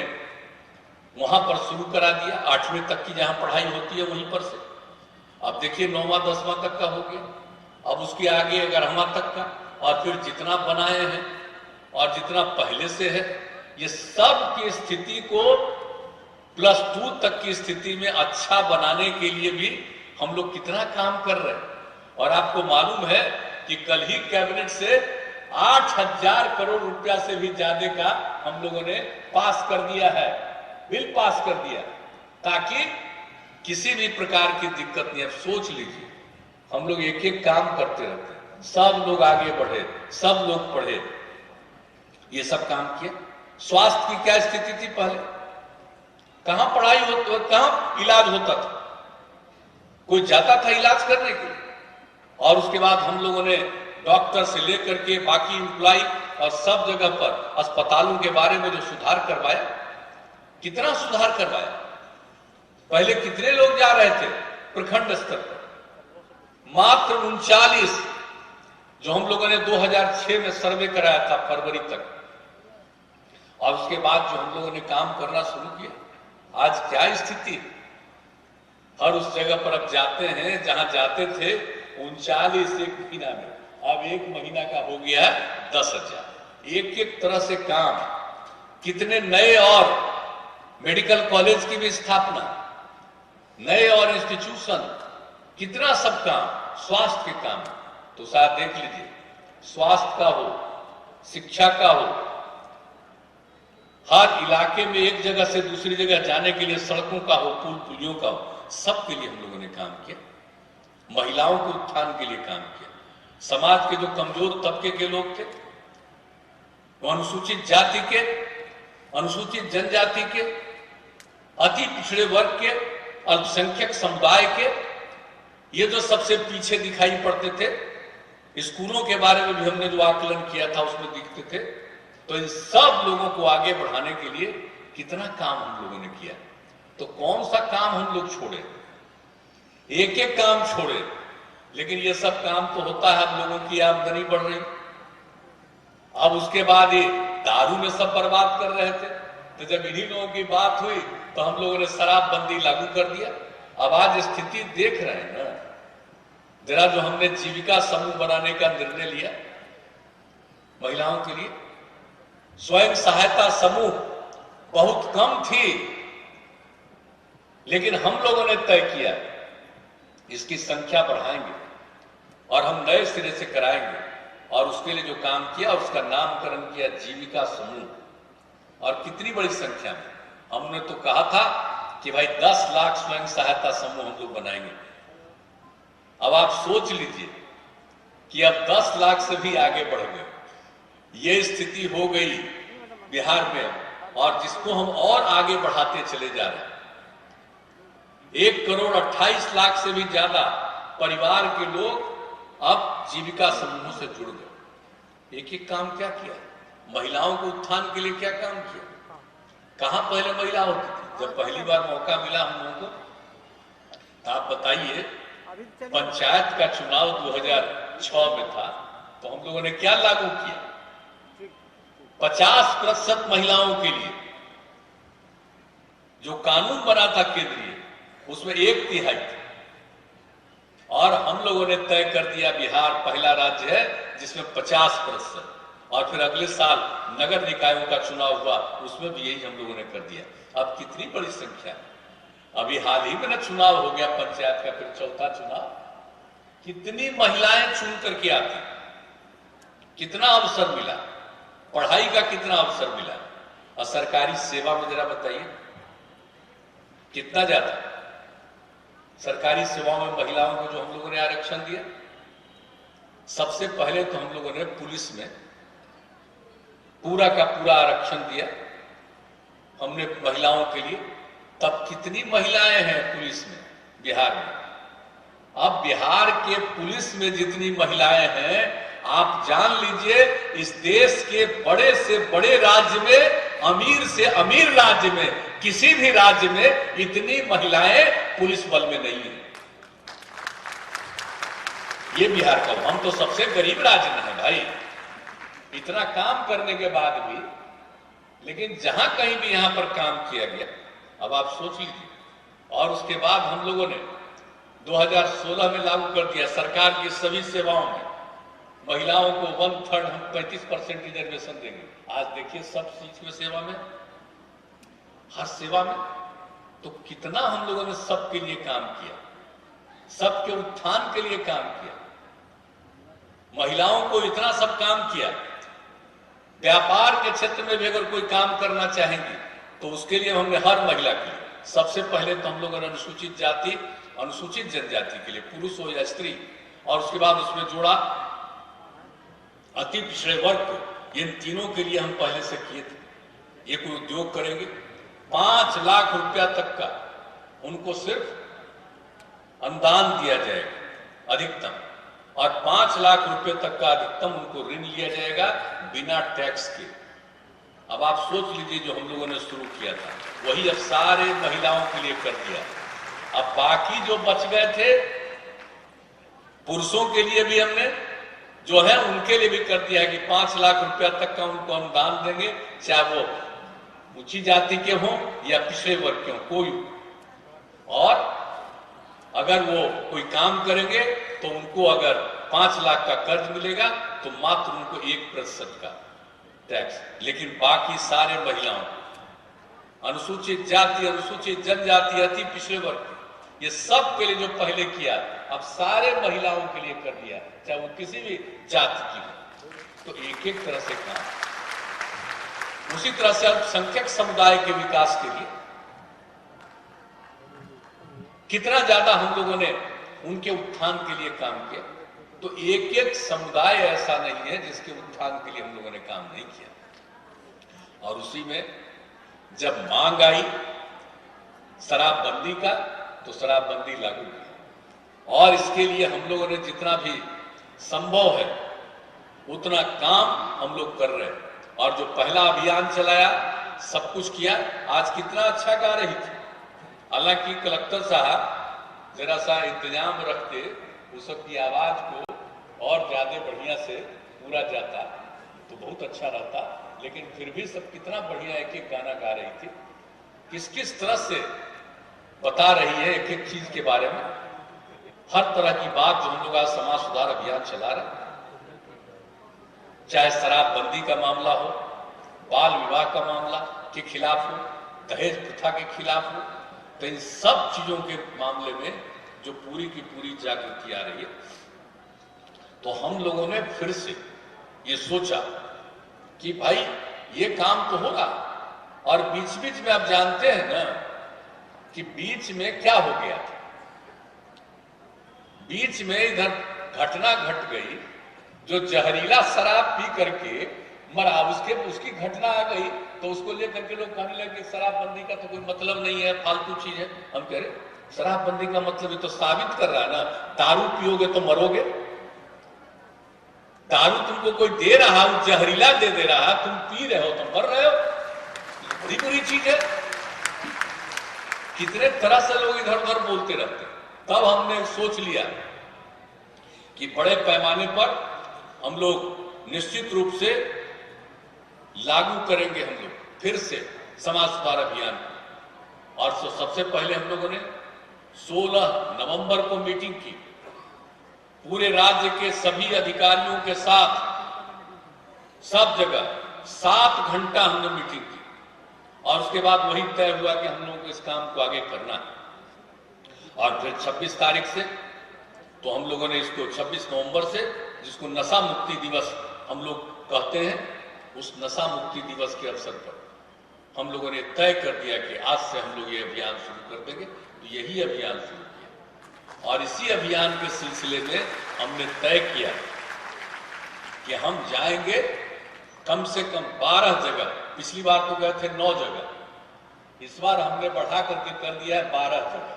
वहां पर शुरू करा दिया। 8वीं तक की जहां पढ़ाई होती है वहीं पर से। अब देखिए 9वां 10वां तक का हो गया, अब उसके आगे 11वां तक का, और फिर जितना बनाए हैं और जितना पहले से है, ये सब की स्थिति को +2 तक की स्थिति में अच्छा बनाने के लिए भी हम लोग कितना काम कर रहे हैं। और आपको मालूम है कि कल ही कैबिनेट से 8,000 करोड़ रुपया से भी ज्यादा का हम लोगों ने पास कर दिया है, बिल पास कर दिया, ताकि किसी भी प्रकार की दिक्कत नहीं। अब सोच लीजिए, हम लोग एक एक काम करते रहते हैं, सब लोग आगे बढ़े, सब लोग पढ़े, ये सब काम किए। स्वास्थ्य की क्या स्थिति थी पहले, कहां पढ़ाई होती, कहां इलाज होता था। कोई जाता था इलाज करने के लिए, और उसके बाद हम लोगों ने डॉक्टर से लेकर के बाकी एम्प्लॉय और सब जगह पर अस्पतालों के बारे में जो सुधार करवाया, कितना सुधार करवाया। पहले कितने लोग जा रहे थे प्रखंड स्तर पर, मात्र 39, जो हम लोगों ने 2006 में सर्वे कराया था फरवरी तक, और उसके बाद जो हम लोगों ने काम करना शुरू किया, आज क्या स्थिति है। हर उस जगह पर अब जाते हैं जहां जाते थे 39 एक महीना में, अब एक महीना का हो गया 10,000। एक एक तरह से काम, कितने नए और मेडिकल कॉलेज की भी स्थापना, नए और इंस्टीट्यूशन, कितना सब काम, स्वास्थ्य के काम। तो शायद देख लीजिए, स्वास्थ्य का हो, शिक्षा का हो, हर इलाके में एक जगह से दूसरी जगह जाने के लिए सड़कों का हो, पुल पुलियों का हो, सबके लिए हम लोगों ने काम किया। महिलाओं के उत्थान के लिए काम किया। समाज के जो कमजोर तबके के लोग थे, वो अनुसूचित जाति के, अनुसूचित जनजाति के, अति पिछड़े वर्ग के, अल्पसंख्यक समुदाय के, ये जो सबसे पीछे दिखाई पड़ते थे, स्कूलों के बारे में भी हमने जो आकलन किया था उसमें दिखते थे। तो इन सब लोगों को आगे बढ़ाने के लिए कितना काम हम लोगों ने किया। तो कौन सा काम हम लोग छोड़े, एक एक काम छोड़े, लेकिन ये सब काम तो होता है। हम लोगों की आमदनी बढ़ रही, अब उसके बाद ये दारू में सब बर्बाद कर रहे थे। तो जब इन्हीं लोगों की बात हुई तो हम लोगों ने शराबबंदी लागू कर दिया। अब आज स्थिति देख रहे हैं ना, जरा जो हमने जीविका समूह बनाने का निर्णय लिया महिलाओं के लिए, स्वयं सहायता समूह बहुत कम थी, लेकिन हम लोगों ने तय किया इसकी संख्या बढ़ाएंगे और हम नए सिरे से कराएंगे। और उसके लिए जो काम किया, उसका नामकरण किया जीविका समूह। और कितनी बड़ी संख्या में, हमने तो कहा था कि भाई 10 लाख स्वयं सहायता समूह हम लोग बनाएंगे। अब आप सोच लीजिए कि अब 10 लाख से भी आगे बढ़ गए। ये स्थिति हो गई बिहार में, और जिसको हम और आगे बढ़ाते चले जा रहे हैं। 1,28,00,000 से भी ज्यादा परिवार के लोग अब जीविका समूह से जुड़ गए। एक एक काम क्या किया, महिलाओं को उत्थान के लिए क्या काम किया। कहां पहले महिला होती थी, जब पहली बार मौका मिला हम लोगों को। आप बताइए, पंचायत का चुनाव 2006 में था, तो हम लोगों ने क्या लागू किया, 50% महिलाओं के लिए जो कानून बना था केंद्रीय, उसमें 1/3 थी। और हम लोगों ने तय कर दिया बिहार पहला राज्य है जिसमें 50%। और फिर अगले साल नगर निकायों का चुनाव हुआ, उसमें भी यही हम लोगों ने कर दिया। अब कितनी बड़ी संख्या है। अभी हाल ही में ना चुनाव हो गया पंचायत का, फिर चौथा चुनाव। कितनी महिलाएं चुन करके आती, कितना अवसर मिला, पढ़ाई का कितना अवसर मिला। और सरकारी सेवा में जरा बताइए कितना ज्यादा। सरकारी सेवाओं में महिलाओं को जो हम लोगों ने आरक्षण दिया, सबसे पहले तो हम लोगों ने पुलिस में पूरा का पूरा आरक्षण दिया हमने महिलाओं के लिए। तब कितनी महिलाएं हैं पुलिस में बिहार में। अब बिहार के पुलिस में जितनी महिलाएं हैं, आप जान लीजिए इस देश के बड़े से बड़े राज्य में, अमीर से अमीर राज्य में, किसी भी राज्य में इतनी महिलाएं पुलिस बल में नहीं है। ये बिहार का, हम तो सबसे गरीब राज्य में है भाई, इतना काम करने के बाद भी। लेकिन जहां कहीं भी यहां पर काम किया गया, अब आप सोच लीजिए। और उसके बाद हम लोगों ने 2016 में लागू कर दिया सरकार की सभी सेवाओं में महिलाओं को 1/3 हम 35% रिजर्वेशन देंगे। आज देखिए सब चीज में सेवा में, हर सेवा में। तो कितना हम लोगों ने सबके लिए काम किया, सबके उत्थान के लिए काम किया, महिलाओं को इतना सब काम किया। व्यापार के क्षेत्र में भी अगर कोई काम करना चाहेंगे तो उसके लिए हमने हर महिला के लिए, सबसे पहले तो हम लोगों ने अनुसूचित जाति, अनुसूचित जनजाति के लिए, पुरुष हो या स्त्री, और उसके बाद उसमें जोड़ा अति पिछड़े वर्ग को। इन तीनों के लिए हम पहले से किए थे। ये कोई उद्योग करेंगे 5 लाख रुपया तक का, उनको सिर्फ अनुदान दिया जाएगा अधिकतम, और 5 लाख रुपए तक का अधिकतम उनको ऋण लिया जाएगा बिना टैक्स के। अब आप सोच लीजिए, जो हम लोगों ने शुरू किया था वही अब सारे महिलाओं के लिए कर दिया। अब बाकी जो बच गए थे पुरुषों के लिए भी हमने जो है उनके लिए भी कर दिया है कि 5 लाख रुपया तक का उनको अनुदान देंगे, चाहे वो ऊंची जाति के हों या पिछड़े वर्ग के हों, कोई। और अगर वो कोई काम करेंगे तो उनको अगर 5 लाख का कर्ज मिलेगा तो मात्र उनको 1% का टैक्स। लेकिन बाकी सारे महिलाओं, अनुसूचित जाति, अनुसूचित जनजाति, अति पिछड़े वर्ग, ये सब के लिए जो पहले किया अब सारे महिलाओं के लिए कर दिया, चाहे वो किसी भी जाति की हो। तो एक एक तरह से काम। उसी तरह से अल्पसंख्यक समुदाय के विकास के लिए कितना ज्यादा हम लोगों ने उनके उत्थान के लिए काम किया। तो एक एक समुदाय ऐसा नहीं है जिसके उत्थान के लिए हम लोगों ने काम नहीं किया। और उसी में जब मांग आई शराबबंदी का, तो शराबबंदी लागू की, और इसके लिए हम लोगों ने जितना भी संभव है उतना काम हम लोग कर रहे हैं। और जो पहला अभियान चलाया, सब कुछ किया। आज कितना अच्छा गा रही थी, हालांकि कलेक्टर साहब जरा सा इंतजाम रखते वो सब की आवाज को और ज्यादा बढ़िया से पूरा जाता तो बहुत अच्छा रहता। लेकिन फिर भी सब कितना बढ़िया एक एक गाना गा रही थी, किस किस तरह से बता रही है एक एक चीज के बारे में, हर तरह की बात जो हम लोग आज समाज सुधार अभियान चला रहे हैं। चाहे शराबबंदी का मामला हो, बाल विवाह का मामला के खिलाफ हो, दहेज प्रथा के खिलाफ हो, तो इन सब चीजों के मामले में जो पूरी की पूरी जागृति आ रही है। तो हम लोगों ने फिर से ये सोचा कि भाई ये काम तो होगा। और बीच बीच में आप जानते हैं ना कि बीच में क्या हो गया था, बीच में इधर घटना घट गई, जो जहरीला शराब पी करके मरा, उसकी घटना आ गई, तो उसको लेकर के लोग कहने लगे शराबबंदी का तो कोई मतलब नहीं है, फालतू चीज है। हम कह रहे शराबबंदी का मतलब ये तो साबित कर रहा है ना, दारू पियोगे तो मरोगे। दारू तुमको कोई दे रहा, जहरीला दे रहा, तुम पी रहे हो तो मर रहे हो, बड़ी बुरी चीज है। कितने तरह से लोग इधर उधर बोलते रहते। तब हमने सोच लिया कि बड़े पैमाने पर हम लोग निश्चित रूप से लागू करेंगे, हम लोग फिर से समाज सुधार अभियान। और सबसे पहले हम लोगों ने 16 नवंबर को मीटिंग की, पूरे राज्य के सभी अधिकारियों के साथ सब जगह 7 घंटा हमने मीटिंग की। और उसके बाद वही तय हुआ कि हम लोगों को इस काम को आगे करना है। और फिर 26 तारीख से, तो हम लोगों ने इसको 26 नवंबर से, जिसको नशा मुक्ति दिवस हम लोग कहते हैं, उस नशा मुक्ति दिवस के अवसर पर हम लोगों ने तय कर दिया कि आज से हम लोग ये अभियान शुरू कर देंगे। तो यही अभियान शुरू किया। और इसी अभियान के सिलसिले में हमने तय किया कि हम जाएंगे कम से कम 12 जगह। पिछली बार तो गए थे 9 जगह, इस बार हमने बढ़ा करके कर दिया है 12 जगह।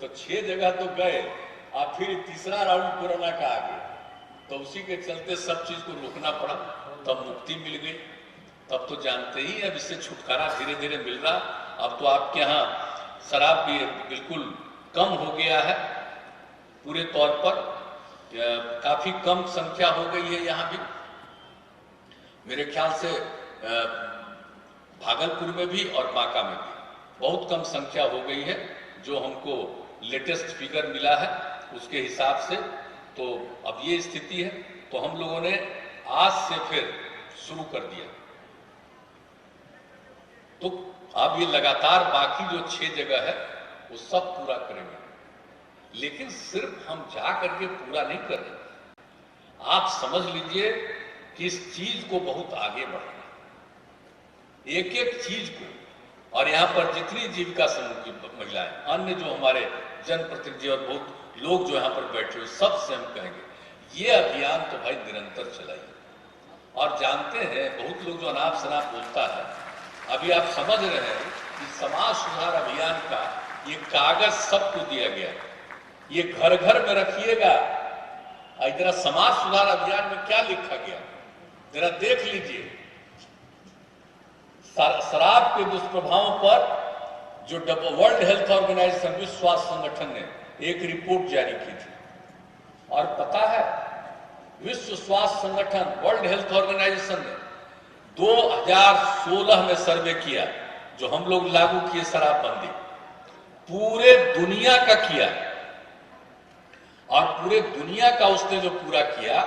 तो 6 जगह तो गए, और फिर तीसरा राउंड कोरोना का आ गया, तो उसी के चलते सब चीज को रोकना पड़ा। तब मुक्ति मिल गई। तब तो जानते ही अब इससे छुटकारा धीरे धीरे मिल रहा। अब तो आपके यहाँ शराब भी बिल्कुल कम हो गया है, पूरे तौर पर काफी कम संख्या हो गई है। यहाँ भी मेरे ख्याल से भागलपुर में भी और बांका में भी बहुत कम संख्या हो गई है, जो हमको लेटेस्ट फिगर मिला है उसके हिसाब से। तो अब ये स्थिति है। तो हम लोगों ने आज से फिर शुरू कर दिया। तो अब ये लगातार बाकी जो 6 जगह है वो सब पूरा करेंगे। लेकिन सिर्फ हम जा करके पूरा नहीं कर रहे। आप समझ लीजिए कि इस चीज को बहुत आगे बढ़ाना, एक एक चीज को। और यहाँ पर जितनी जीविका समूह की महिलाएं, अन्य जो हमारे जनप्रतिनिधि और बहुत लोग जो यहाँ पर बैठे हुए, सबसे हम कहेंगे ये अभियान तो भाई निरंतर चलाइए। और जानते हैं बहुत लोग जो अनाप शनाप बोलता है, अभी आप समझ रहे हैं कि समाज सुधार अभियान का ये कागज सबको दिया गया है। ये घर घर में रखिएगा। जरा समाज सुधार अभियान में क्या लिखा गया जरा देख लीजिए। शराब के दुष्प्रभावों पर जो वर्ल्ड हेल्थ ऑर्गेनाइजेशन, विश्व स्वास्थ्य संगठन ने एक रिपोर्ट जारी की थी, और पता है विश्व स्वास्थ्य संगठन, वर्ल्ड हेल्थ ऑर्गेनाइजेशन ने 2016 में सर्वे किया, जो हम लोग लागू किए शराबबंदी, पूरे दुनिया का किया, और पूरे दुनिया का उसने जो पूरा किया,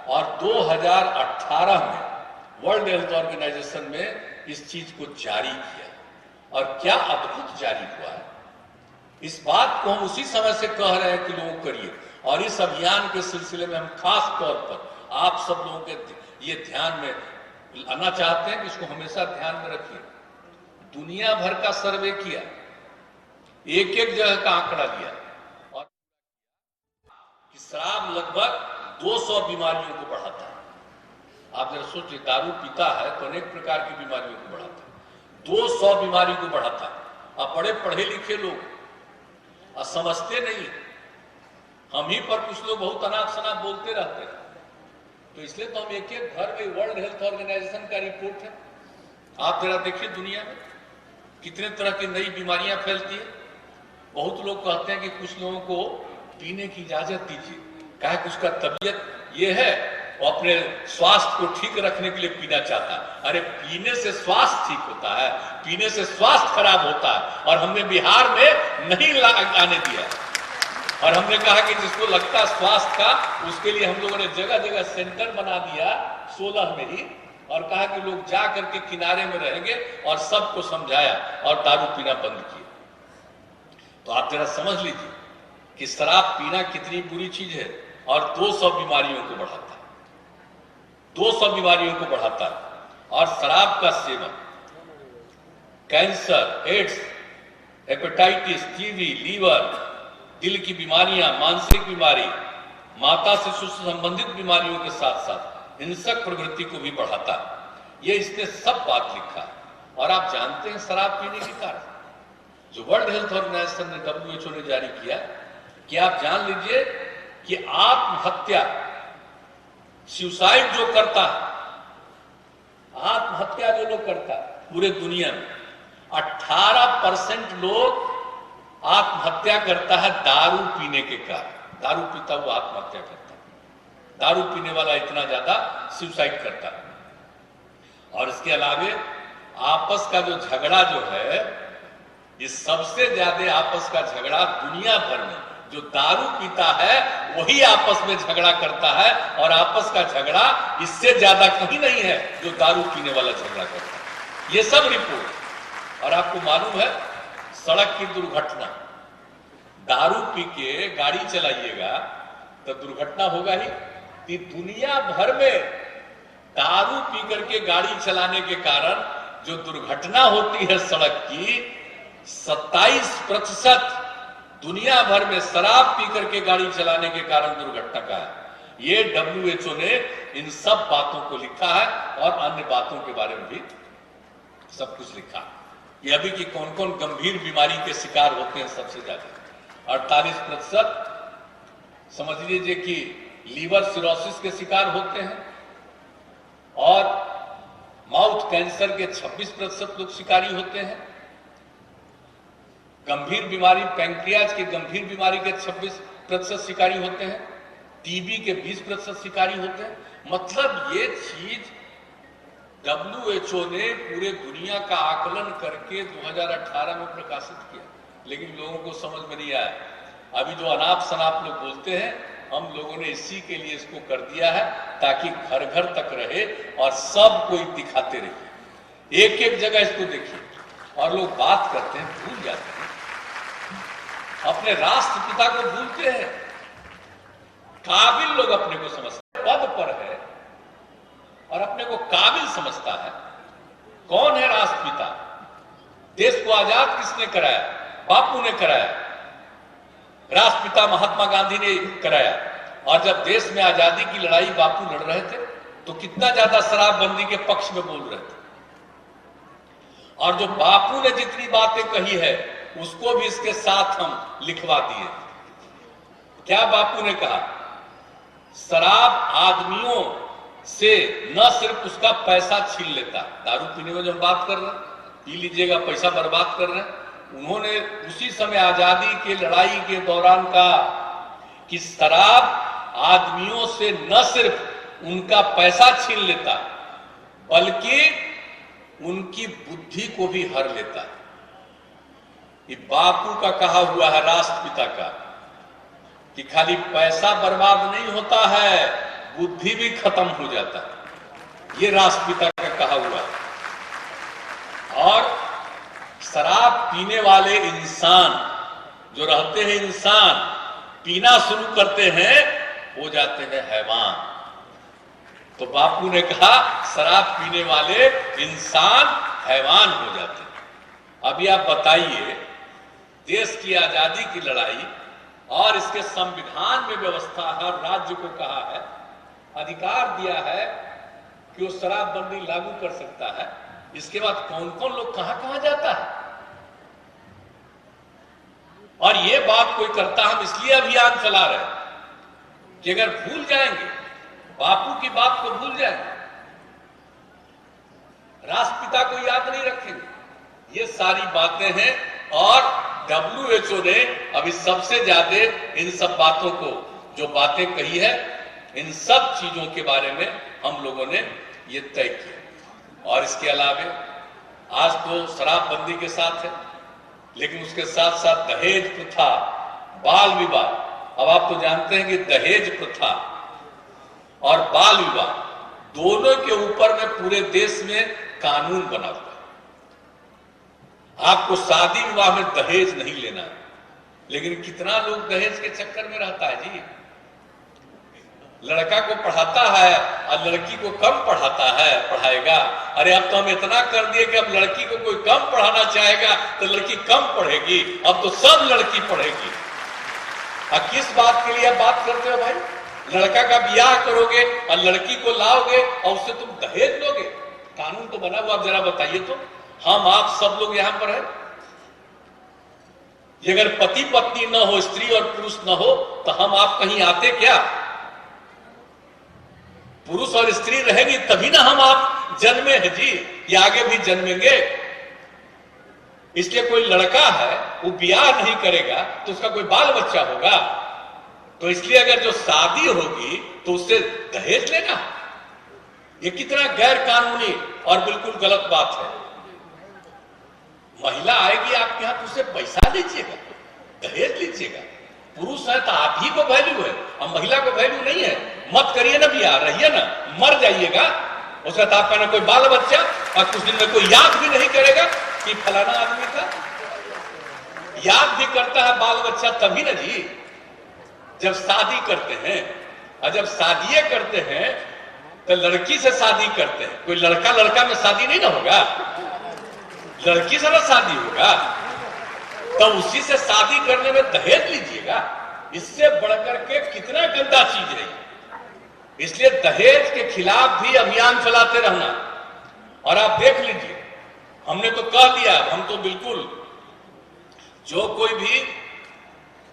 और 2018 में वर्ल्ड हेल्थ ऑर्गेनाइजेशन में इस चीज को जारी किया। और क्या अद्भुत जारी हुआ है। इस बात को हम उसी समय से कह रहे हैं कि लोगों करिए, और इस अभियान के सिलसिले में हम खास तौर पर आप सब लोगों के ये ध्यान में लाना चाहते हैं कि इसको हमेशा ध्यान में रखिए। दुनिया भर का सर्वे किया, एक एक जगह का आंकड़ा लिया, और कि शराब लगभग 200 बीमारियों को बढ़ाता है। आप जरा सोचिए, दारू पीता है तो अनेक प्रकार की बीमारियों को बढ़ाता है, 200 बीमारी को बढ़ाता है। अब बड़े पढ़े लिखे लोग और समझते नहीं, हम ही पर कुछ लोग बहुत अनाप शनाप बोलते रहते हैं। तो इसलिए तो हम एक एक घर में, वर्ल्ड हेल्थ ऑर्गेनाइजेशन का रिपोर्ट है, आप जरा देखिए दुनिया में कितने तरह की नई बीमारियां फैलती है। बहुत लोग कहते हैं कि कुछ लोगों को पीने की इजाजत दीजिए, कहा कि उसका तबीयत ये है, वो अपने स्वास्थ्य को ठीक रखने के लिए पीना चाहता है। अरे पीने से स्वास्थ्य ठीक होता है, पीने से स्वास्थ्य खराब होता है, और हमने बिहार में नहीं आने दिया। और हमने कहा कि जिसको लगता है स्वास्थ्य का, उसके लिए हम लोगों ने जगह जगह सेंटर बना दिया 16 में ही, और कहा कि लोग जा करके किनारे में रहेंगे, और सबको समझाया और दारू पीना बंद किया। तो आप जरा समझ लीजिए कि शराब पीना कितनी बुरी चीज है, और 200 बीमारियों को बढ़ाता है, 200 बीमारियों को बढ़ाता है। और शराब का सेवन cancer, AIDS, hepatitis, TB, liver, दिल की बीमारियां, मानसिक बीमारी, माता शिशु से संबंधित बीमारियों के साथ साथ हिंसक प्रवृत्ति को भी बढ़ाता है। ये इसने सब बात लिखा है। और आप जानते हैं शराब पीने के कारण जो वर्ल्ड हेल्थ ऑर्गेनाइजेशन ने, WHO ने जारी किया, कि आप जान लीजिए कि आत्महत्या, सुसाइड जो करता है, आत्महत्या जो लोग करता है पूरे दुनिया में, 18% लोग आत्महत्या करता है दारू पीने के कारण। दारू पीता हुआ आत्महत्या करता है, दारू पीने वाला इतना ज्यादा सुसाइड करता है। और इसके अलावे आपस का जो झगड़ा जो है, ये सबसे ज्यादा आपस का झगड़ा दुनिया भर में जो दारू पीता है वही आपस में झगड़ा करता है, और आपस का झगड़ा इससे ज्यादा कहीं नहीं है जो दारू पीने वाला झगड़ा करता है। ये सब रिपोर्ट। और आपको मालूम है, सड़क की दुर्घटना, दारू पी के गाड़ी चलाइएगा तो दुर्घटना होगा ही। कि दुनिया भर में दारू पी करके गाड़ी चलाने के कारण जो दुर्घटना होती है सड़क की, 27% दुनिया भर में शराब पी करके गाड़ी चलाने के कारण दुर्घटना का है। ये WHO ने इन सब बातों को लिखा है, और अन्य बातों के बारे में भी सब कुछ लिखा है। ये अभी की कौन कौन गंभीर बीमारी के शिकार होते हैं सबसे ज्यादा, 48% समझ लीजिए कि लीवर सिरोसिस के शिकार होते हैं, और माउथ कैंसर के 26% लोग शिकारी होते हैं। गंभीर बीमारी, पैंक्रियाज की गंभीर बीमारी के 26% शिकारी होते हैं, टीबी के 20% शिकारी होते हैं। मतलब ये चीज WHO ने पूरे दुनिया का आकलन करके 2018 में प्रकाशित किया, लेकिन लोगों को समझ में नहीं आया। अभी जो अनाप शनाप लोग बोलते हैं, हम लोगों ने इसी के लिए इसको कर दिया है, ताकि घर घर तक रहे और सब कोई दिखाते रहिए। एक एक जगह इसको देखिए, और लोग बात करते हैं, भूल जाते हैं, अपने राष्ट्रपिता को भूलते हैं। काबिल लोग अपने को समझते हैं, पद पर है और अपने को काबिल समझता है। कौन है राष्ट्रपिता? देश को आजाद किसने कराया? बापू ने कराया, राष्ट्रपिता महात्मा गांधी ने कराया। और जब देश में आजादी की लड़ाई बापू लड़ रहे थे, तो कितना ज्यादा शराबबंदी के पक्ष में बोल रहे थे। और जो बापू ने जितनी बातें कही है, उसको भी इसके साथ हम लिखवा दिए। क्या बापू ने कहा? शराब आदमियों से न सिर्फ उसका पैसा छीन लेता, दारू पीने में जो हम बात कर रहे हैं, पी लीजिएगा पैसा बर्बाद कर रहे हैं, उन्होंने उसी समय आजादी के लड़ाई के दौरान कहा कि शराब आदमियों से न सिर्फ उनका पैसा छीन लेता बल्कि उनकी बुद्धि को भी हर लेता। ये बापू का कहा हुआ है, राष्ट्रपिता का, कि खाली पैसा बर्बाद नहीं होता है, बुद्धि भी खत्म हो जाता है। ये राष्ट्रपिता का कहा हुआ है। और शराब पीने वाले इंसान जो रहते हैं, इंसान पीना शुरू करते हैं, हो जाते हैं हैवान। तो बापू ने कहा शराब पीने वाले इंसान हैवान हो जाते हैं। अभी आप बताइए, देश की आजादी की लड़ाई और इसके संविधान में व्यवस्था हर राज्य को कहा है, अधिकार दिया है कि वो शराबबंदी लागू कर सकता है। इसके बाद कौन कौन लोग कहां कहां जाता है। और ये बात कोई करता, हम इसलिए अभियान चला रहे हैं कि अगर भूल जाएंगे, बापू की बात को भूल जाएंगे, राष्ट्रपिता को याद नहीं रखेंगे, ये सारी बातें हैं। और WHO ने अभी सबसे ज्यादा इन सब बातों को, जो बातें कही है, इन सब चीजों के बारे में हम लोगों ने ये तय किया। और इसके अलावे आज तो शराबबंदी के साथ है, लेकिन उसके साथ साथ दहेज प्रथा, बाल विवाह। अब आप तो जानते हैं कि दहेज प्रथा और बाल विवाह दोनों के ऊपर में पूरे देश में कानून बना हुआ है। आपको शादी विवाह में दहेज नहीं लेना, लेकिन कितना लोग दहेज के चक्कर में रहता है जी। लड़का को पढ़ाता है और लड़की को कम पढ़ाएगा। अरे अब तो हम इतना कर दिए कि अब लड़की को कोई कम पढ़ाना चाहेगा तो लड़की कम पढ़ेगी, अब तो सब लड़की पढ़ेगी। और किस बात के लिए आप बात करते हो भाई? लड़का का ब्याह करोगे और लड़की को लाओगे और उससे तुम दहेज लोगे? कानून तो बना हुआ, आप जरा बताइए तो। हम आप सब लोग यहां पर हैं, अगर पति पत्नी न हो, स्त्री और पुरुष न हो, तो हम आप कहीं आते क्या? पुरुष और स्त्री रहेगी तभी ना हम आप जन्मे हैं जी, ये आगे भी जन्मेंगे। इसलिए कोई लड़का है वो ब्याह नहीं करेगा तो उसका कोई बाल बच्चा होगा? तो इसलिए अगर जो शादी होगी तो उससे दहेज लेना, ये कितना गैर कानूनी और बिल्कुल गलत बात है। महिला आएगी आपके यहां तो उससे पैसा लीजिएगा, दहेज लीजिएगा। पुरुष है तो आप ही को वैल्यू है और महिला को वैल्यू नहीं है। मत करिए ना ब्याह, रहिए ना, मर जाइएगा। उसका तो आपका ना कोई बाल बच्चा, और कुछ दिन में कोई याद भी नहीं करेगा कि फलाना आदमी था। याद भी करता है बाल बच्चा तभी ना जी, जब शादी करते हैं। और जब शादी करते हैं तो लड़की से शादी करते हैं। कोई लड़का लड़का में शादी नहीं ना होगा, लड़की से ना शादी होगा। तो उसी से शादी करने में दहेज लीजिएगा, इससे बढ़कर के कितना गंदा चीज रही। इसलिए दहेज के खिलाफ भी अभियान चलाते रहना। और आप देख लीजिए, हमने तो कह दिया, हम तो बिल्कुल, जो कोई भी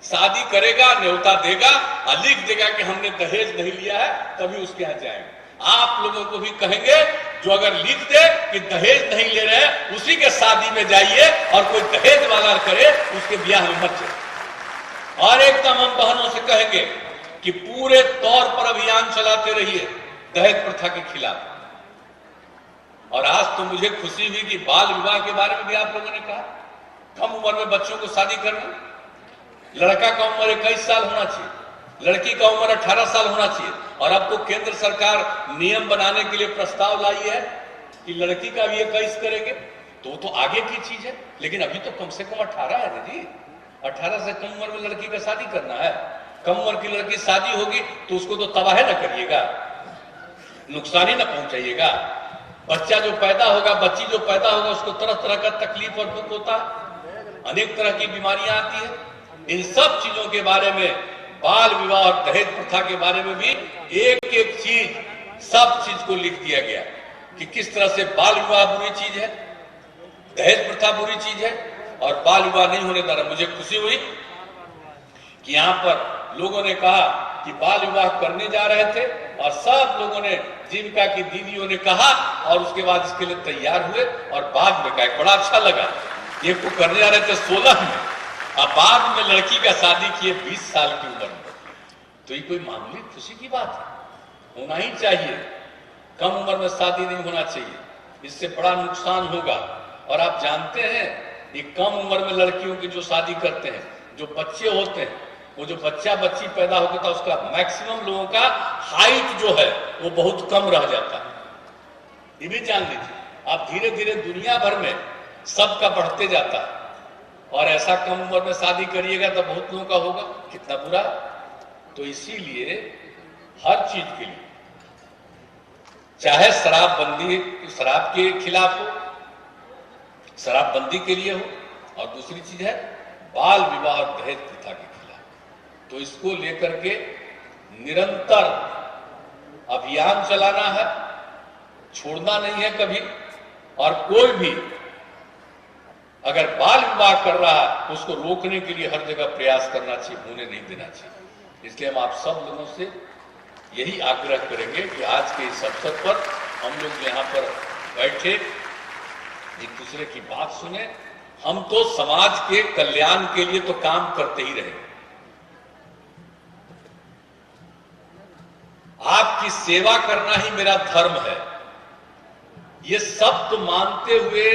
शादी करेगा न्योता देगा और लिख देगा कि हमने दहेज नहीं लिया है, तभी उसके यहां जाएंगे। आप लोगों को भी कहेंगे, जो अगर लिख दे कि दहेज नहीं ले रहे, उसी के शादी में जाइए, और कोई दहेज वाला करे उसके ब्याह में मत जाइए। और एकदम हम बहनों से कहेंगे कि पूरे तौर पर अभियान चलाते रहिए दहेज प्रथा के खिलाफ। और आज तो मुझे खुशी हुई कि बाल विवाह के बारे में भी आप लोगों ने कहा, कम उम्र में बच्चों को शादी करना। लड़का का उम्र 21 साल होना चाहिए, लड़की का उम्र 18 साल होना चाहिए। और अब तो केंद्र सरकार नियम बनाने के लिए प्रस्ताव लाई है कि लड़की का भी 21 करेंगे, तो आगे की चीज है। लेकिन अभी तो कम से कम 18 है ना जी। 18 से कम उम्र में लड़की का शादी करना है। कम उम्र की लड़की शादी होगी तो उसको तो तबाह न करिएगा, नुकसान ही न पहुंचाइएगा। बच्चा जो पैदा होगा, बच्ची जो पैदा होगा, उसको तरह तरह का तकलीफ और दुख होता है, अनेक तरह की बीमारियां आती है। इन सब चीजों के बारे में, बाल विवाह और दहेज प्रथा के बारे में भी एक एक चीज, सब चीज को लिख दिया गया कि किस तरह से बाल विवाह बुरी चीज है, दहेज प्रथा बुरी चीज है और बाल विवाह नहीं होने देना। मुझे खुशी हुई कि यहां पर लोगों ने कहा कि बाल विवाह करने जा रहे थे और सब लोगों ने, जीविका की दीदियों ने कहा और उसके बाद इसके लिए तैयार हुए और बाद में कहा बड़ा अच्छा लगा, ये को करने जा रहे थे 16 में और बाद में लड़की का शादी किए 20 साल की उम्र में। तो ये कोई मामूली खुशी की बात है, होना ही चाहिए। कम उम्र में शादी नहीं होना चाहिए, इससे बड़ा नुकसान होगा। और आप जानते हैं ये कम उम्र में लड़कियों की जो शादी करते हैं, जो बच्चे होते हैं, वो जो बच्चा बच्ची पैदा होता है उसका मैक्सिमम लोगों का हाइट जो है वो बहुत कम रह जाता है, ये भी जान लीजिए। आप धीरे धीरे दुनिया भर में सबका बढ़ते जाता है और ऐसा कम उम्र में शादी करिएगा तो बहुत लोगों का होगा, कितना बुरा। तो इसीलिए हर चीज के लिए, चाहे शराबबंदी, शराब के खिलाफ हो, शराबबंदी के लिए हो, और दूसरी चीज है बाल विवाह और दहेज प्रथा के खिलाफ। तो इसको लेकर के निरंतर अभियान चलाना है, छोड़ना नहीं है कभी। और कोई भी अगर बाल विवाह कर रहा है उसको रोकने के लिए हर जगह प्रयास करना चाहिए, होने नहीं देना चाहिए। इसलिए हम आप सब लोगों से यही आग्रह करेंगे कि आज के इस अवसर पर हम लोग यहाँ पर बैठे एक दूसरे की बात सुने। हम तो समाज के कल्याण के लिए तो काम करते ही रहेंगे, आपकी सेवा करना ही मेरा धर्म है, ये सब तो मानते हुए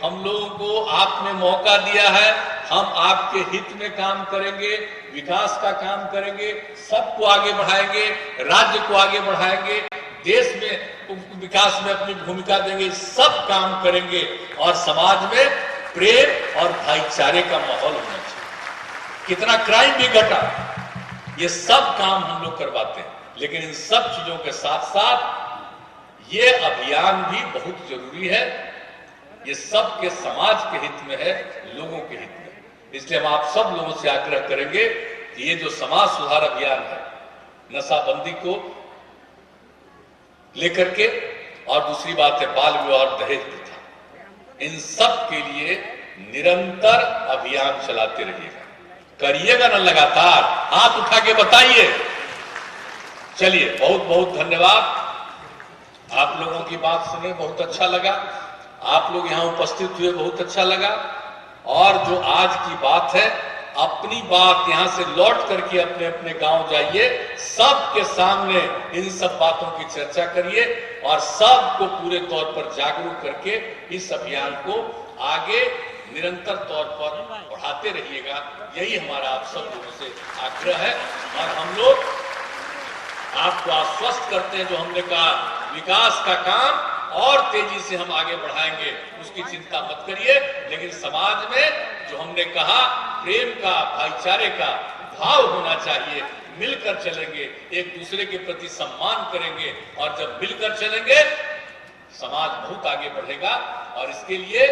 हम लोगों को आपने मौका दिया है, हम आपके हित में काम करेंगे, विकास का काम करेंगे, सबको आगे बढ़ाएंगे, राज्य को आगे बढ़ाएंगे, देश में विकास में अपनी भूमिका देंगे, सब काम करेंगे और समाज में प्रेम और भाईचारे का माहौल होना चाहिए। कितना क्राइम भी घटा, ये सब काम हम लोग करवाते हैं, लेकिन इन सब चीजों के साथ साथ ये अभियान भी बहुत जरूरी है, ये सब के समाज के हित में है, लोगों के हित में। इसलिए हम आप सब लोगों से आग्रह करेंगे कि ये जो समाज सुधार अभियान है, नशाबंदी को लेकर के, और दूसरी बात है बाल विवाह और दहेज प्रथा, इन सब के लिए निरंतर अभियान चलाते रहिएगा, करिएगा ना लगातार, हाथ उठा के बताइए। चलिए, बहुत बहुत धन्यवाद। आप लोगों की बात सुने बहुत अच्छा लगा, आप लोग यहाँ उपस्थित हुए बहुत अच्छा लगा। और जो आज की बात है, अपनी बात यहाँ से लौट करके अपने अपने गांव जाइए, सबके सामने इन सब बातों की चर्चा करिए और सबको पूरे तौर पर जागरूक करके इस अभियान को आगे निरंतर तौर पर बढ़ाते रहिएगा। यही हमारा आप सब लोगों से आग्रह है। और हम लोग आपको आश्वस्त करते हैं, जो हमने कहा विकास का काम और तेजी से हम आगे बढ़ाएंगे, उसकी चिंता मत करिए। लेकिन समाज में जो हमने कहा प्रेम का, भाईचारे का भाव होना चाहिए, मिलकर चलेंगे, एक दूसरे के प्रति सम्मान करेंगे, और जब मिलकर चलेंगे समाज बहुत आगे बढ़ेगा। और इसके लिए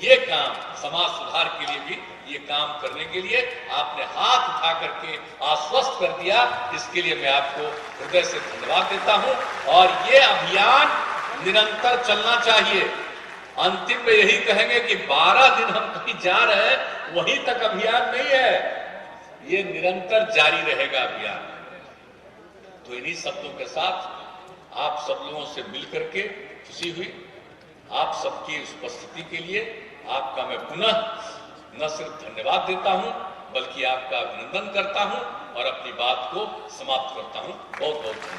ये काम, समाज सुधार के लिए भी ये काम करने के लिए आपने हाथ उठा करके आश्वस्त कर दिया, इसके लिए मैं आपको हृदय से धन्यवाद देता हूं। और ये अभियान निरंतर चलना चाहिए। अंतिम में यही कहेंगे कि 12 दिन हम कहीं जा रहे हैं, वहीं तक अभियान नहीं है, ये निरंतर जारी रहेगा अभियान। तो इन्हीं शब्दों के साथ आप सब लोगों से मिलकर के खुशी हुई। आप सबकी उपस्थिति के लिए आपका मैं पुनः न सिर्फ धन्यवाद देता हूं, बल्कि आपका अभिनंदन करता हूं और अपनी बात को समाप्त करता हूं। बहुत बहुत धन्यवाद।